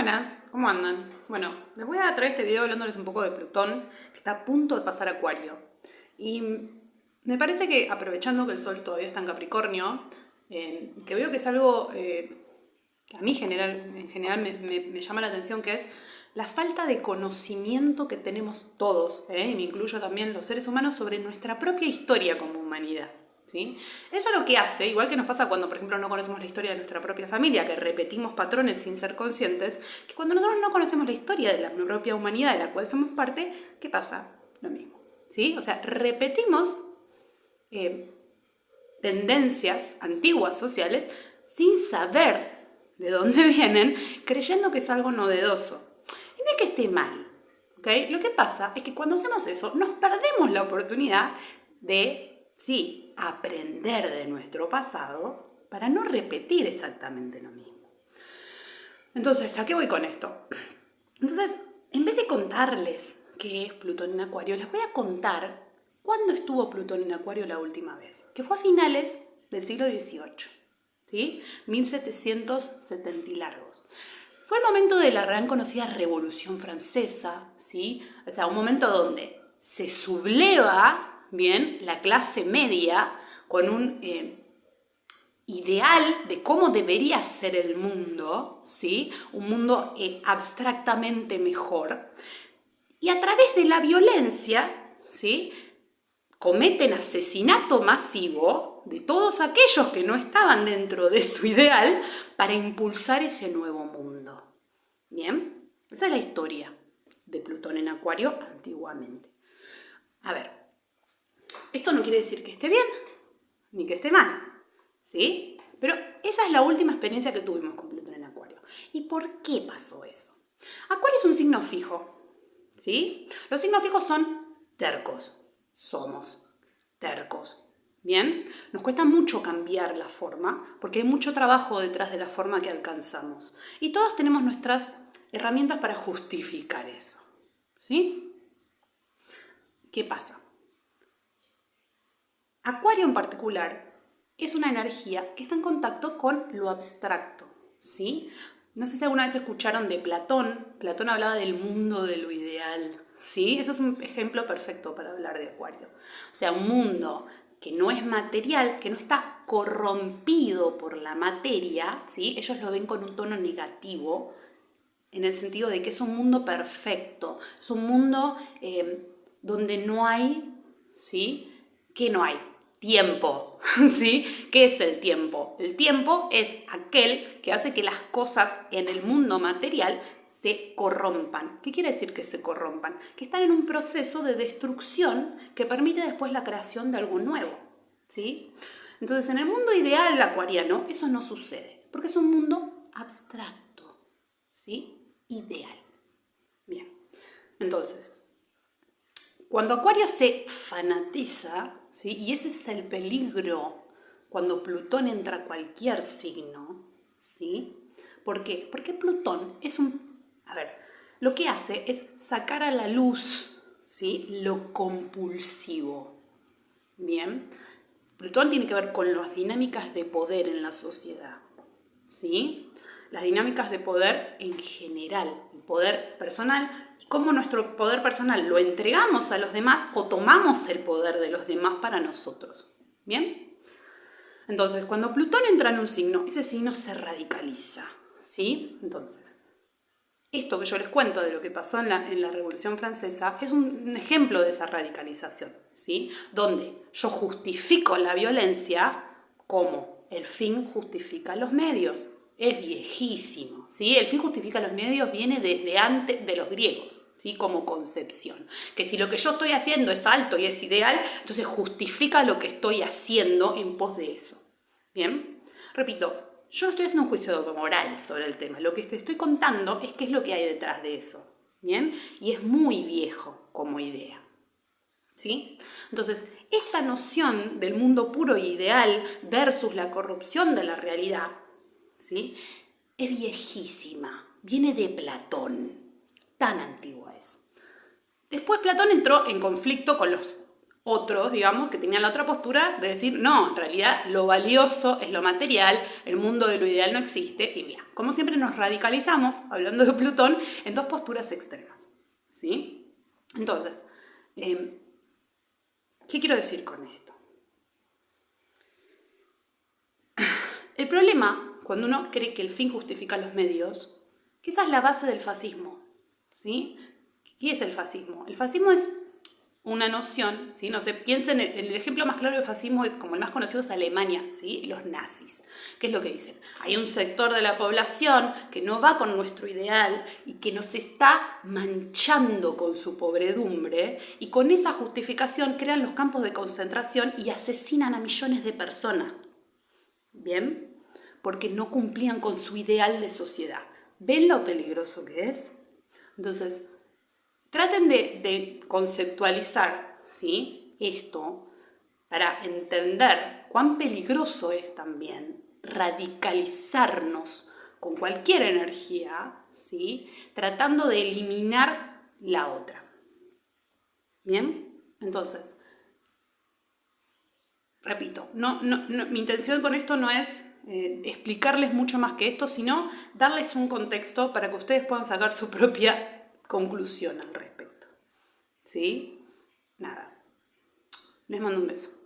Buenas, ¿cómo andan? Bueno, les voy a traer este video hablándoles un poco de Plutón, que está a punto de pasar a Acuario. Y me parece que, aprovechando que el Sol todavía está en Capricornio, que veo que es algo que a mí en general me llama la atención, que es la falta de conocimiento que tenemos todos, y me incluyo también los seres humanos, sobre nuestra propia historia como humanidad. ¿Sí? Eso es lo que hace, igual que nos pasa cuando, por ejemplo, no conocemos la historia de nuestra propia familia, que repetimos patrones sin ser conscientes, que cuando nosotros no conocemos la historia de la propia humanidad de la cual somos parte, ¿qué pasa? Lo mismo. ¿Sí? O sea, repetimos tendencias antiguas sociales sin saber de dónde vienen, creyendo que es algo novedoso. Y no es que esté mal, ¿okay? Lo que pasa es que cuando hacemos eso, nos perdemos la oportunidad de, sí, aprender de nuestro pasado para no repetir exactamente lo mismo. Entonces, ¿a qué voy con esto? Entonces, en vez de contarles qué es Plutón en Acuario, les voy a contar cuándo estuvo Plutón en Acuario la última vez, que fue a finales del siglo XVIII, ¿sí? 1770 y largos. Fue el momento de la gran conocida Revolución Francesa, ¿sí? O sea, un momento donde se subleva, bien, la clase media con un ideal de cómo debería ser el mundo, ¿sí? Un mundo abstractamente mejor. Y a través de la violencia, ¿sí? Cometen asesinato masivo de todos aquellos que no estaban dentro de su ideal para impulsar ese nuevo mundo. ¿Bien? Esa es la historia de Plutón en Acuario antiguamente. A ver, esto no quiere decir que esté bien ni que esté mal, ¿sí? Pero esa es la última experiencia que tuvimos con Plutón en Acuario. ¿Y por qué pasó eso? Acuario es un signo fijo, ¿sí? Los signos fijos son tercos, somos tercos, ¿bien? Nos cuesta mucho cambiar la forma porque hay mucho trabajo detrás de la forma que alcanzamos. Y todos tenemos nuestras herramientas para justificar eso, ¿sí? ¿Qué pasa? Acuario en particular es una energía que está en contacto con lo abstracto, ¿sí? No sé si alguna vez escucharon de Platón. Platón hablaba del mundo de lo ideal, ¿sí? Eso es un ejemplo perfecto para hablar de Acuario. O sea, un mundo que no es material, que no está corrompido por la materia, ¿sí? Ellos lo ven con un tono negativo, en el sentido de que es un mundo perfecto, es un mundo donde no hay, ¿sí? ¿Qué no hay? Tiempo, ¿sí? ¿Qué es el tiempo? El tiempo es aquel que hace que las cosas en el mundo material se corrompan. ¿Qué quiere decir que se corrompan? Que están en un proceso de destrucción que permite después la creación de algo nuevo, ¿sí? Entonces, en el mundo ideal acuariano eso no sucede, porque es un mundo abstracto, ¿sí? Ideal. Bien, entonces, cuando Acuario se fanatiza, ¿sí? Y ese es el peligro cuando Plutón entra a cualquier signo, ¿sí? ¿Por qué? Porque Plutón es lo que hace es sacar a la luz, ¿sí? Lo compulsivo. Bien, Plutón tiene que ver con las dinámicas de poder en la sociedad, ¿sí? Las dinámicas de poder en general, el poder personal, y cómo nuestro poder personal lo entregamos a los demás o tomamos el poder de los demás para nosotros. ¿Bien? Entonces, cuando Plutón entra en un signo, ese signo se radicaliza, ¿sí? Entonces, esto que yo les cuento de lo que pasó en la Revolución Francesa es un ejemplo de esa radicalización, ¿sí? Donde yo justifico la violencia como el fin justifica los medios. Es viejísimo, ¿sí? El fin justifica los medios viene desde antes de los griegos, ¿sí? Como concepción. Que si lo que yo estoy haciendo es alto y es ideal, entonces justifica lo que estoy haciendo en pos de eso. ¿Bien? Repito, yo no estoy haciendo un juicio moral sobre el tema. Lo que te estoy contando es qué es lo que hay detrás de eso. ¿Bien? Y es muy viejo como idea. ¿Sí? Entonces, esta noción del mundo puro e ideal versus la corrupción de la realidad, ¿sí? Es viejísima, viene de Platón, tan antigua es. Después Platón entró en conflicto con los otros, digamos, que tenían la otra postura de decir, no, en realidad lo valioso es lo material, el mundo de lo ideal no existe, y bla. como siempre nos radicalizamos, hablando de Plutón, en dos posturas extremas, ¿sí? Entonces, ¿qué quiero decir con esto? El problema, cuando uno cree que el fin justifica los medios, que esa es la base del fascismo, ¿sí? ¿Qué es el fascismo? El fascismo es una noción, ¿sí? No sé, piensen en el ejemplo más claro del fascismo, es como el más conocido es Alemania, ¿sí? Los nazis. ¿Qué es lo que dicen? Hay un sector de la población que no va con nuestro ideal y que nos está manchando con su pobredumbre, y con esa justificación crean los campos de concentración y asesinan a millones de personas. ¿Bien? Porque no cumplían con su ideal de sociedad. ¿Ven lo peligroso que es? Entonces, traten de conceptualizar, ¿sí?, esto para entender cuán peligroso es también radicalizarnos con cualquier energía, ¿sí?, tratando de eliminar la otra. ¿Bien? Entonces, repito, mi intención con esto no es explicarles mucho más que esto, sino darles un contexto para que ustedes puedan sacar su propia conclusión al respecto. ¿Sí? Nada. Les mando un beso.